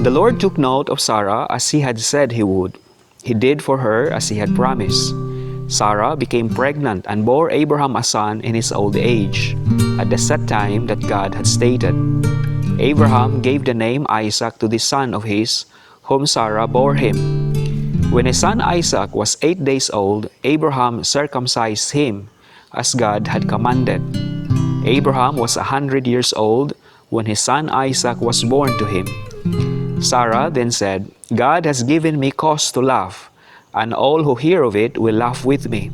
The Lord took note of Sarah as he had said he would. He did for her as he had promised. Sarah became pregnant and bore Abraham a son in his old age, at the set time that God had stated. Abraham gave the name Isaac to the son of his, whom Sarah bore him. When his son Isaac was 8 days old, Abraham circumcised him, as God had commanded. Abraham was 100 years old when his son Isaac was born to him. Sarah then said, "God has given me cause to laugh, and all who hear of it will laugh with me."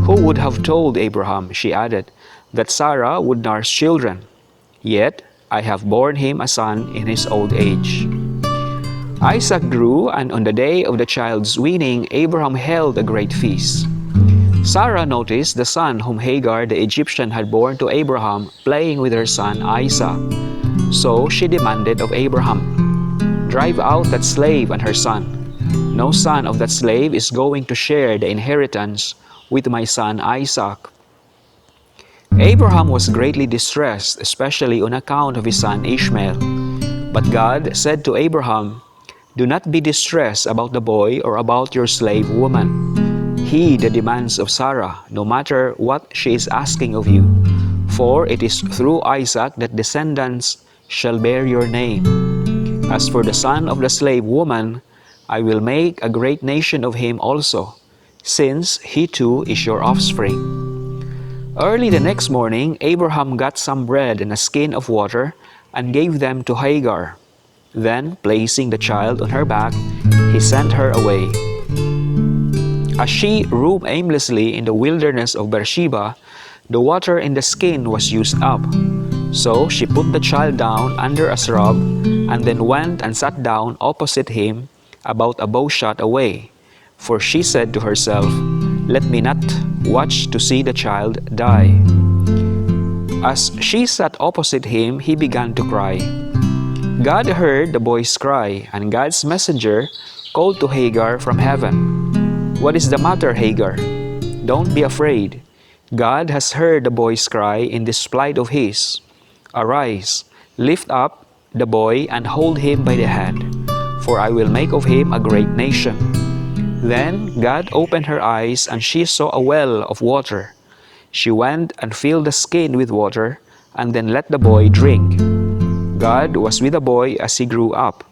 Who would have told Abraham, she added, that Sarah would nurse children? Yet I have borne him a son in his old age. Isaac grew, and on the day of the child's weaning, Abraham held a great feast. Sarah noticed the son whom Hagar the Egyptian had borne to Abraham playing with her son Isaac. So she demanded of Abraham, "Drive out that slave and her son. No son of that slave is going to share the inheritance with my son Isaac." Abraham was greatly distressed, especially on account of his son Ishmael. But God said to Abraham, "Do not be distressed about the boy or about your slave woman. Heed the demands of Sarah, no matter what she is asking of you. For it is through Isaac that descendants shall bear your name. As for the son of the slave woman, I will make a great nation of him also, since he too is your offspring." Early the next morning, Abraham got some bread and a skin of water and gave them to Hagar. Then, placing the child on her back, he sent her away. As she roamed aimlessly in the wilderness of Beersheba, the water in the skin was used up. So she put the child down under a shrub and then went and sat down opposite him, about a bowshot away. For she said to herself, "Let me not watch to see the child die." As she sat opposite him, he began to cry. God heard the boy's cry, and God's messenger called to Hagar from heaven, "What is the matter, Hagar? Don't be afraid. God has heard the boy's cry in this plight of his. Arise, lift up the boy and hold him by the hand, for I will make of him a great nation." Then God opened her eyes, and she saw a well of water. She went and filled the skin with water, and then let the boy drink. God was with the boy as he grew up.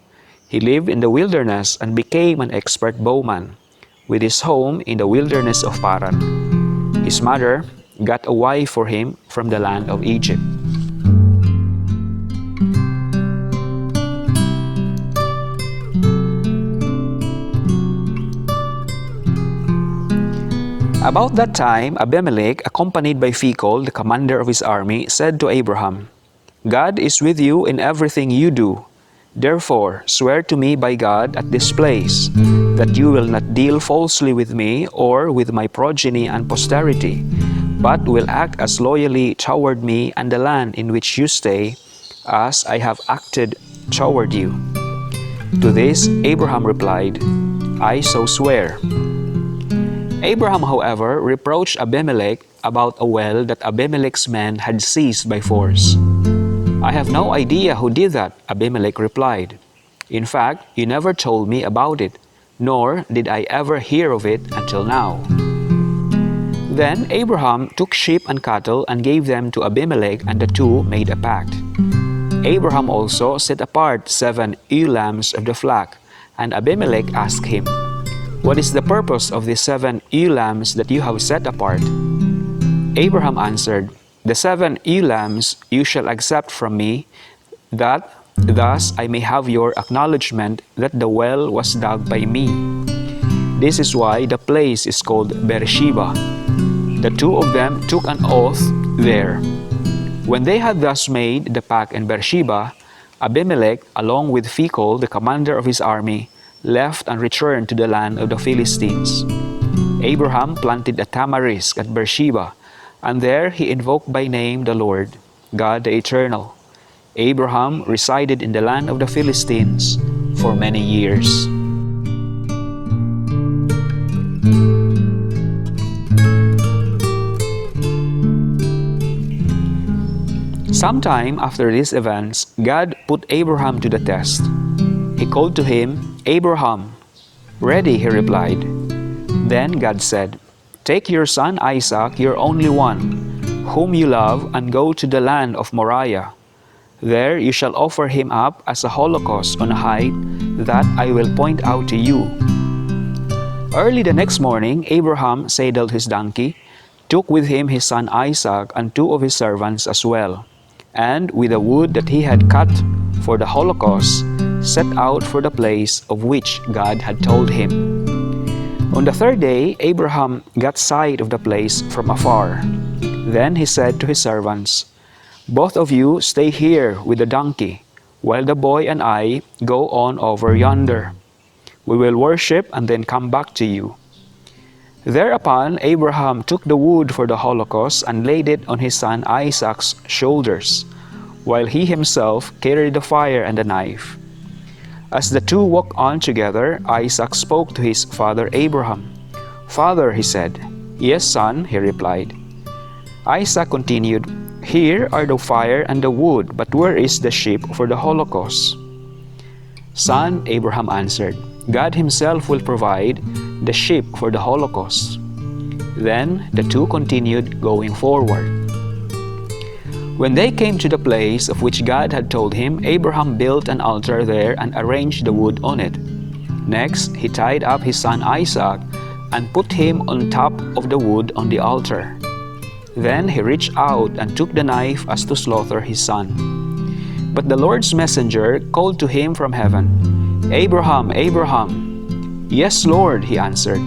He lived in the wilderness and became an expert bowman, with his home in the wilderness of Paran. His mother got a wife for him from the land of Egypt. About that time, Abimelech, accompanied by Phicol, the commander of his army, said to Abraham, "God is with you in everything you do. Therefore, swear to me by God at this place, that you will not deal falsely with me or with my progeny and posterity, but will act as loyally toward me and the land in which you stay, as I have acted toward you." To this, Abraham replied, "I so swear." Abraham, however, reproached Abimelech about a well that Abimelech's men had seized by force. "I have no idea who did that," Abimelech replied. "In fact, you never told me about it, nor did I ever hear of it until now." Then Abraham took sheep and cattle and gave them to Abimelech, and the two made a pact. Abraham also set apart 7 ewe lambs of the flock, and Abimelech asked him, "What is the purpose of the 7 ewe lambs that you have set apart?" Abraham answered, "The 7 ewe lambs you shall accept from me, that thus I may have your acknowledgement that the well was dug by me. This is why the place is called Beersheba." The two of them took an oath there. When they had thus made the pact in Beersheba, Abimelech, along with Phicol, the commander of his army, left and returned to the land of the Philistines. Abraham planted a tamarisk at Beersheba, and there he invoked by name the Lord, God the Eternal. Abraham resided in the land of the Philistines for many years. Sometime after these events, God put Abraham to the test. He called to him, "Abraham." "Ready," he replied. Then God said, "Take your son Isaac, your only one, whom you love, and go to the land of Moriah. There you shall offer him up as a holocaust on a height that I will point out to you." Early the next morning, Abraham saddled his donkey, took with him his son Isaac and two of his servants as well, and with the wood that he had cut for the holocaust, set out for the place of which God had told him. On the third day, Abraham got sight of the place from afar. Then he said to his servants, "Both of you stay here with the donkey, while the boy and I go on over yonder. We will worship and then come back to you." Thereupon Abraham took the wood for the holocaust and laid it on his son Isaac's shoulders, while he himself carried the fire and the knife. As the two walked on together, Isaac spoke to his father Abraham. "Father," he said. "Yes, son," he replied. Isaac continued, "Here are the fire and the wood, but where is the sheep for the holocaust?" "Son," Abraham answered, "God himself will provide the sheep for the holocaust." Then the two continued going forward. When they came to the place of which God had told him, Abraham built an altar there and arranged the wood on it. Next, he tied up his son Isaac and put him on top of the wood on the altar. Then he reached out and took the knife as to slaughter his son. But the Lord's messenger called to him from heaven, "Abraham, Abraham." "Yes, Lord," he answered.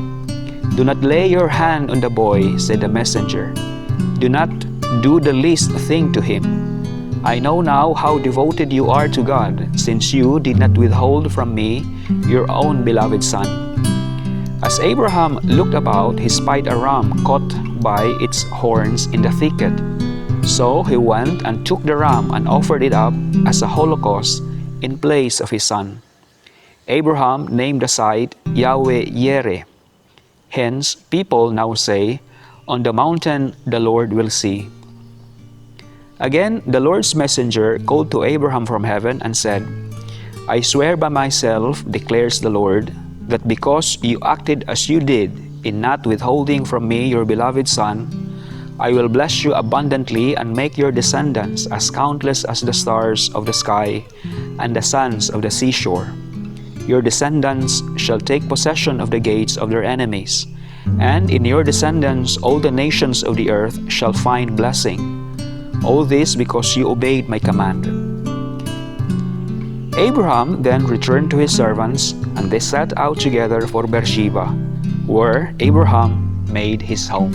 "Do not lay your hand on the boy," said the messenger. "Do not do the least thing to him. I know now how devoted you are to God, since you did not withhold from me your own beloved son." As Abraham looked about, he spied a ram caught by its horns in the thicket. So he went and took the ram and offered it up as a holocaust in place of his son. Abraham named the site Yahweh-Yireh. Hence, people now say, "On the mountain the Lord will see." Again, the Lord's messenger called to Abraham from heaven and said, "I swear by myself, declares the Lord, that because you acted as you did in not withholding from me your beloved son, I will bless you abundantly and make your descendants as countless as the stars of the sky and the sands of the seashore. Your descendants shall take possession of the gates of their enemies, and in your descendants all the nations of the earth shall find blessing. All this because you obeyed my command." Abraham then returned to his servants, and they set out together for Beersheba, where Abraham made his home.